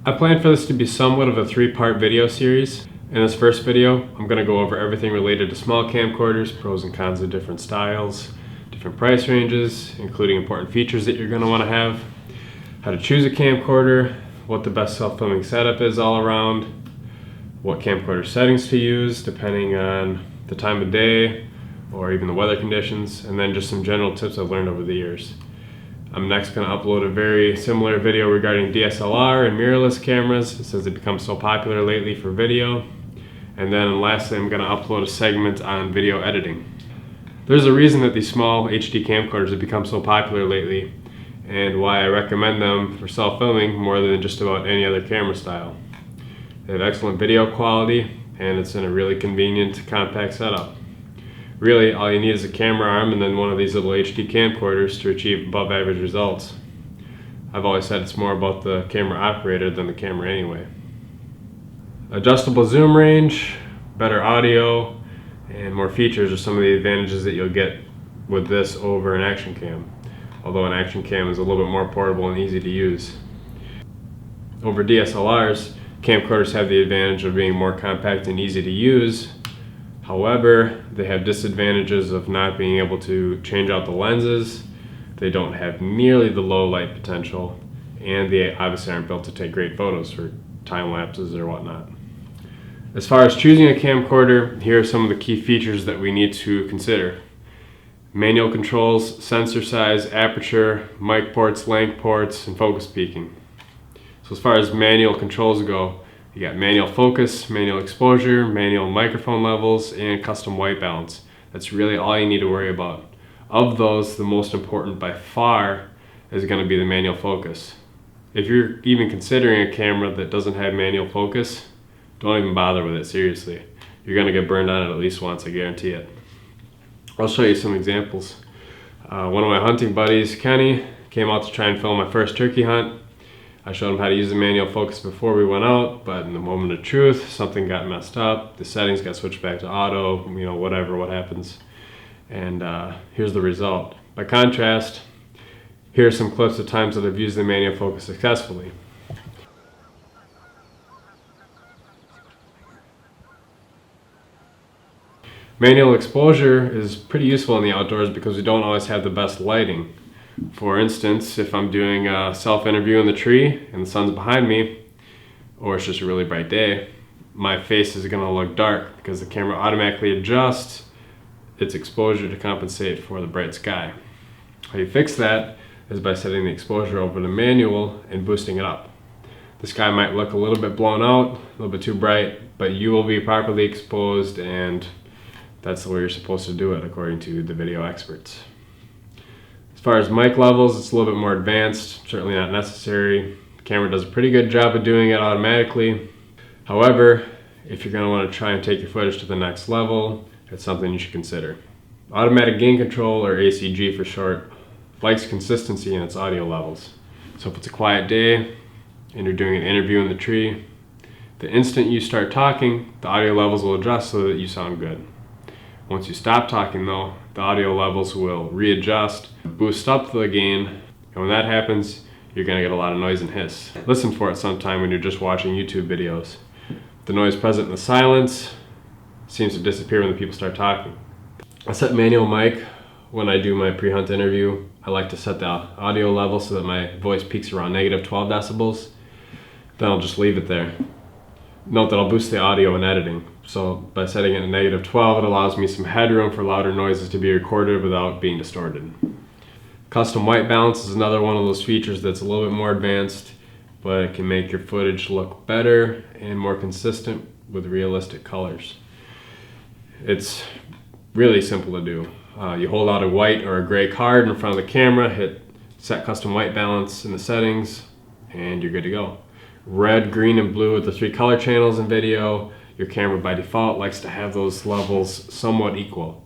I plan for this to be somewhat of a three-part video series. In this first video, I'm going to go over everything related to small camcorders, pros and cons of different styles, different price ranges, including important features that you're going to want to have, how to choose a camcorder, what the best self-filming setup is all around, what camcorder settings to use depending on the time of day or even the weather conditions, and then just some general tips I've learned over the years. I'm next going to upload a very similar video regarding DSLR and mirrorless cameras since they've become so popular lately for video. And then lastly, I'm going to upload a segment on video editing. There's a reason that these small HD camcorders have become so popular lately and why I recommend them for self-filming more than just about any other camera style. They have excellent video quality and it's in a really convenient, compact setup. Really, all you need is a camera arm and then one of these little HD camcorders to achieve above average results. I've always said it's more about the camera operator than the camera anyway. Adjustable zoom range, better audio, and more features are some of the advantages that you'll get with this over an action cam. Although an action cam is a little bit more portable and easy to use. Over DSLRs, camcorders have the advantage of being more compact and easy to use. However, they have disadvantages of not being able to change out the lenses. They don't have nearly the low light potential, and they obviously aren't built to take great photos for time lapses or whatnot. As far as choosing a camcorder, here are some of the key features that we need to consider. Manual controls, sensor size, aperture, mic ports, length ports, and focus peaking. So as far as manual controls go, you got manual focus, manual exposure, manual microphone levels, and custom white balance. That's really all you need to worry about. Of those, the most important by far is going to be the manual focus. If you're even considering a camera that doesn't have manual focus, don't even bother with it, seriously. You're going to get burned on it at least once, I guarantee it. I'll show you some examples. One of my hunting buddies, Kenny, came out to try and film my first turkey hunt. I showed him how to use the manual focus before we went out, but in the moment of truth, something got messed up. The settings got switched back to auto, what happens. And here's the result. By contrast, here are some clips of times that I've used the manual focus successfully. Manual exposure is pretty useful in the outdoors because we don't always have the best lighting. For instance, if I'm doing a self-interview in the tree and the sun's behind me, or it's just a really bright day, my face is going to look dark because the camera automatically adjusts its exposure to compensate for the bright sky. How you fix that is by setting the exposure over to manual and boosting it up. The sky might look a little bit blown out, a little bit too bright, but you will be properly exposed, and that's the way you're supposed to do it according to the video experts. As far as mic levels, it's a little bit more advanced, certainly not necessary. The camera does a pretty good job of doing it automatically. However, if you're going to want to try and take your footage to the next level, it's something you should consider. Automatic gain control, or ACG for short, likes consistency in its audio levels. So if it's a quiet day and you're doing an interview in the tree, the instant you start talking, the audio levels will adjust so that you sound good. Once you stop talking though, the audio levels will readjust, boost up the gain, and when that happens, you're going to get a lot of noise and hiss. Listen for it sometime when you're just watching YouTube videos. The noise present in the silence seems to disappear when the people start talking. I set manual mic when I do my pre-hunt interview. I like to set the audio level so that my voice peaks around -12 decibels. Then I'll just leave it there. Note that I'll boost the audio in editing. So by setting it to -12, it allows me some headroom for louder noises to be recorded without being distorted. Custom white balance is another one of those features that's a little bit more advanced, but it can make your footage look better and more consistent with realistic colors. It's really simple to do. You hold out a white or a gray card in front of the camera, hit set custom white balance in the settings, and you're good to go. Red, green, and blue are the 3 color channels in video. Your camera by default likes to have those levels somewhat equal.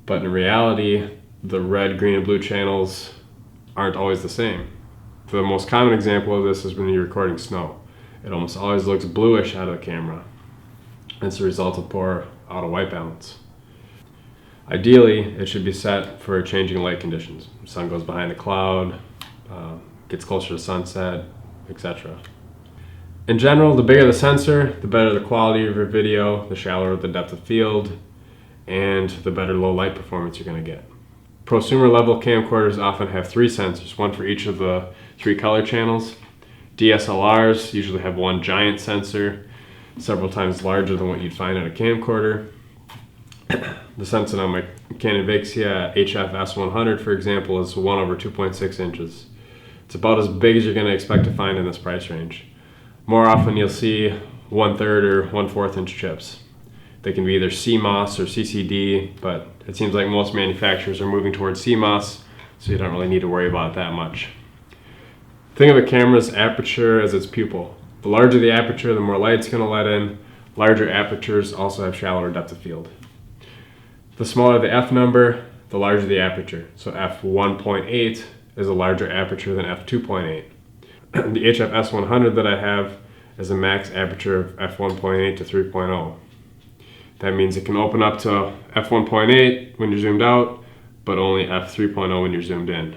But in reality, the red, green, and blue channels aren't always the same. The most common example of this is when you're recording snow. It almost always looks bluish out of the camera. It's a result of poor auto white balance. Ideally, it should be set for changing light conditions. The sun goes behind a cloud, gets closer to sunset, etc. In general, the bigger the sensor, the better the quality of your video, the shallower the depth of field, and the better low light performance you're going to get. Prosumer level camcorders often have 3 sensors, one for each of the 3 color channels. DSLRs usually have one giant sensor, several times larger than what you'd find in a camcorder. The sensor on my Canon Vixia HF S100, for example, is 1/2.6 inches. It's about as big as you're going to expect to find in this price range. More often you'll see 1/3 or 1/4 inch chips. They can be either CMOS or CCD, but it seems like most manufacturers are moving towards CMOS, so you don't really need to worry about it that much. Think of a camera's aperture as its pupil. The larger the aperture, the more light it's going to let in. Larger apertures also have shallower depth of field. The smaller the f number, the larger the aperture. So f1.8 is a larger aperture than f2.8. The HF S100 that I have is a max aperture of f1.8 to 3.0. That means it can open up to f1.8 when you're zoomed out, but only f3.0 when you're zoomed in.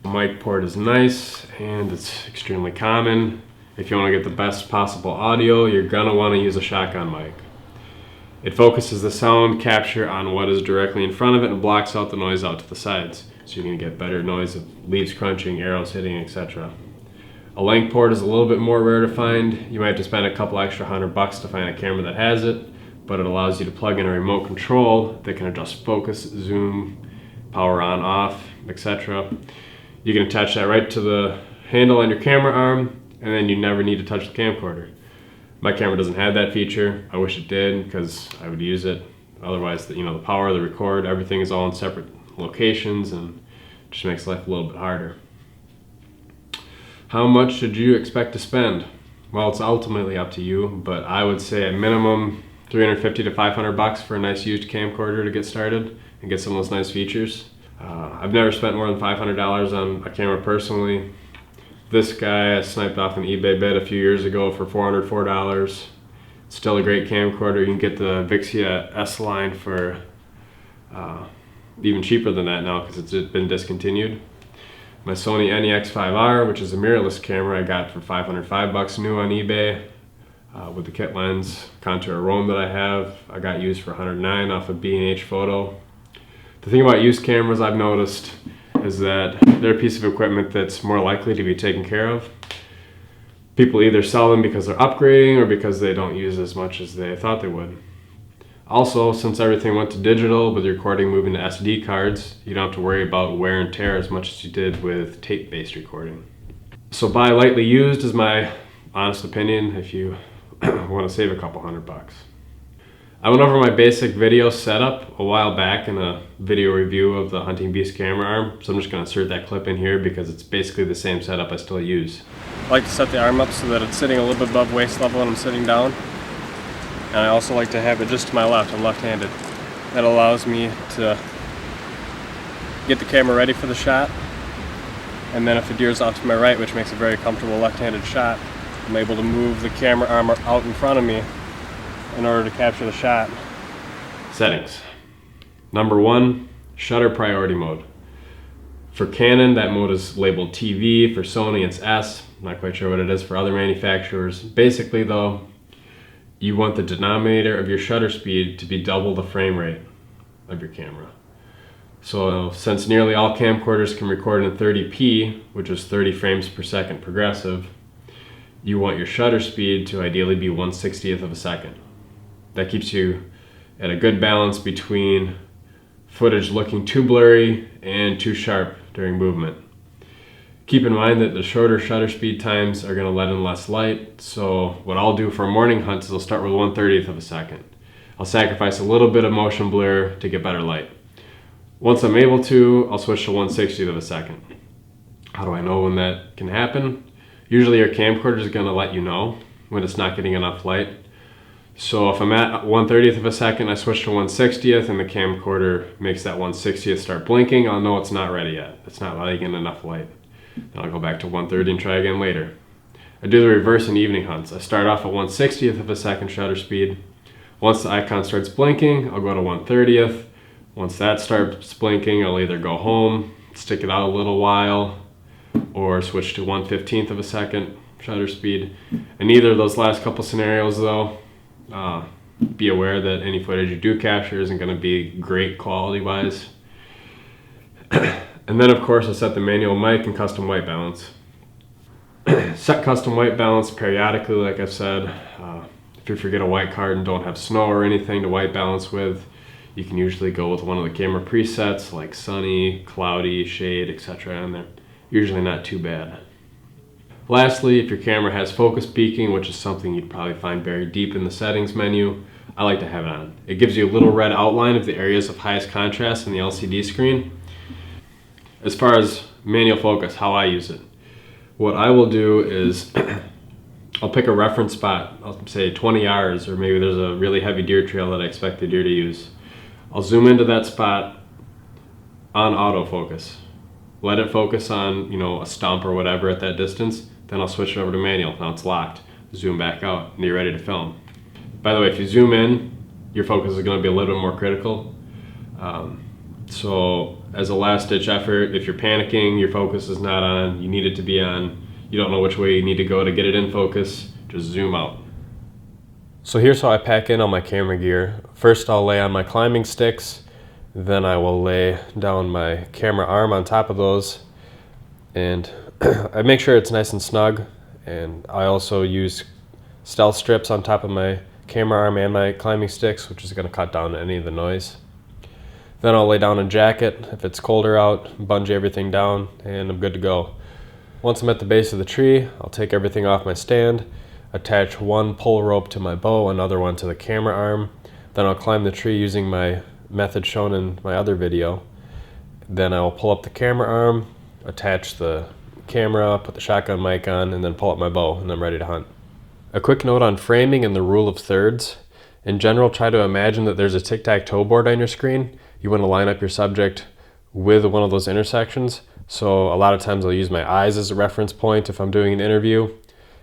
The mic port is nice and it's extremely common. If you want to get the best possible audio, you're going to want to use a shotgun mic. It focuses the sound capture on what is directly in front of it and blocks out the noise out to the sides. So you're going to get better noise of leaves crunching, arrows hitting, etc. A link port is a little bit more rare to find. You might have to spend a couple extra $100 to find a camera that has it, but it allows you to plug in a remote control that can adjust focus, zoom, power on, off, etc. You can attach that right to the handle on your camera arm, and then you never need to touch the camcorder. My camera doesn't have that feature. I wish it did because I would use it. Otherwise, the power, the record, everything is all in separate locations and it just makes life a little bit harder. How much should you expect to spend? Well, it's ultimately up to you, but I would say a minimum $350 to $500 for a nice used camcorder to get started and get some of those nice features. I've never spent more than $500 on a camera personally. This guy I sniped off an eBay bid a few years ago for $404. Still a great camcorder. You can get the Vixia S line for even cheaper than that now because it's been discontinued. My Sony NEX5R, which is a mirrorless camera, I got for $505 new on eBay with the kit lens, contour Rome that I have. I got used for $109 off of B&H Photo. The thing about used cameras I've noticed is that they're a piece of equipment that's more likely to be taken care of. People either sell them because they're upgrading or because they don't use as much as they thought they would. Also, since everything went to digital with recording moving to SD cards, you don't have to worry about wear and tear as much as you did with tape-based recording. So buy lightly used is my honest opinion if you want to save a couple $100. I went over my basic video setup a while back in a video review of the Hunting Beast camera arm, so I'm just going to insert that clip in here because it's basically the same setup I still use. I like to set the arm up so that it's sitting a little bit above waist level when I'm sitting down. And I also like to have it just to my left. I'm left-handed. That allows me to get the camera ready for the shot. And then if the deer's off to my right, which makes a very comfortable left-handed shot, I'm able to move the camera arm out in front of me in order to capture the shot. Settings. Number 1, shutter priority mode. For Canon, that mode is labeled TV. For Sony, it's S. I'm not quite sure what it is for other manufacturers. Basically though, you want the denominator of your shutter speed to be double the frame rate of your camera. So since nearly all camcorders can record in 30p, which is 30 frames per second progressive, you want your shutter speed to ideally be 1/60th of a second. That keeps you at a good balance between footage looking too blurry and too sharp during movement. Keep in mind that the shorter shutter speed times are going to let in less light, so what I'll do for morning hunts is I'll start with 1/30th of a second. I'll sacrifice a little bit of motion blur to get better light. Once I'm able to, I'll switch to 1/60th of a second. How do I know when that can happen? Usually your camcorder is going to let you know when it's not getting enough light. So if I'm at 1/30th of a second, I switch to 1/60th and the camcorder makes that 1/60th start blinking, I'll know it's not ready yet. It's not letting in enough light. Then I'll go back to 1:30 and try again later. I do the reverse in evening hunts. I start off at 1/60th of a second shutter speed. Once the icon starts blinking, I'll go to 1/30th. Once that starts blinking, I'll either go home, stick it out a little while, or switch to 1/15 of a second shutter speed. In either of those last couple scenarios though, be aware that any footage you do capture isn't going to be great quality wise. And then of course I set the manual mic and custom white balance. Set custom white balance periodically, like I've said. If you forget a white card and don't have snow or anything to white balance with, you can usually go with one of the camera presets like sunny, cloudy, shade, etc. and they're usually not too bad. Lastly, if your camera has focus peaking, which is something you'd probably find buried deep in the settings menu, I like to have it on. It gives you a little red outline of the areas of highest contrast in the LCD screen. As far as manual focus, how I use it, what I will do is I'll pick a reference spot, I'll say 20 yards, or maybe there's a really heavy deer trail that I expect the deer to use. I'll zoom into that spot on autofocus. Let it focus on, a stump or whatever at that distance, then I'll switch it over to manual. Now it's locked. Zoom back out and you're ready to film. By the way, if you zoom in, your focus is going to be a little bit more critical. So as a last-ditch effort, if you're panicking, your focus is not on, you need it to be on, you don't know which way you need to go to get it in focus, just zoom out. So here's how I pack in all my camera gear. First I'll lay on my climbing sticks, then I will lay down my camera arm on top of those, and I make sure it's nice and snug, and I also use stealth strips on top of my camera arm and my climbing sticks, which is going to cut down any of the noise. Then I'll lay down a jacket if it's colder out, bungee everything down, and I'm good to go. Once I'm at the base of the tree, I'll take everything off my stand, attach one pull rope to my bow, another one to the camera arm. Then I'll climb the tree using my method shown in my other video. Then I will pull up the camera arm, attach the camera, put the shotgun mic on, and then pull up my bow, and I'm ready to hunt. A quick note on framing and the rule of thirds. In general, try to imagine that there's a tic-tac-toe board on your screen. You want to line up your subject with one of those intersections. So a lot of times I'll use my eyes as a reference point if I'm doing an interview.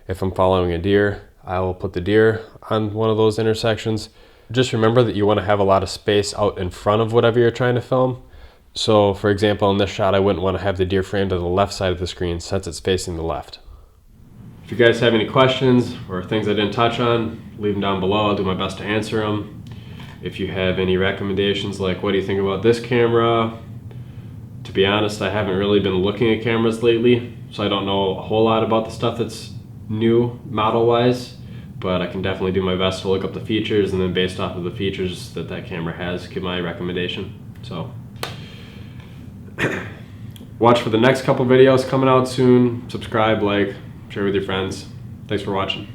If I'm following a deer, I will put the deer on one of those intersections. Just remember that you want to have a lot of space out in front of whatever you're trying to film. So for example, in this shot, I wouldn't want to have the deer framed to the left side of the screen since it's facing the left. If you guys have any questions or things I didn't touch on, leave them down below. I'll do my best to answer them. If you have any recommendations like what do you think about this camera? To be honest, I haven't really been looking at cameras lately, so I don't know a whole lot about the stuff that's new model-wise, but I can definitely do my best to look up the features and then based off of the features that that camera has, give my recommendation. So watch for the next couple videos coming out soon. Subscribe, like, share with your friends. Thanks for watching.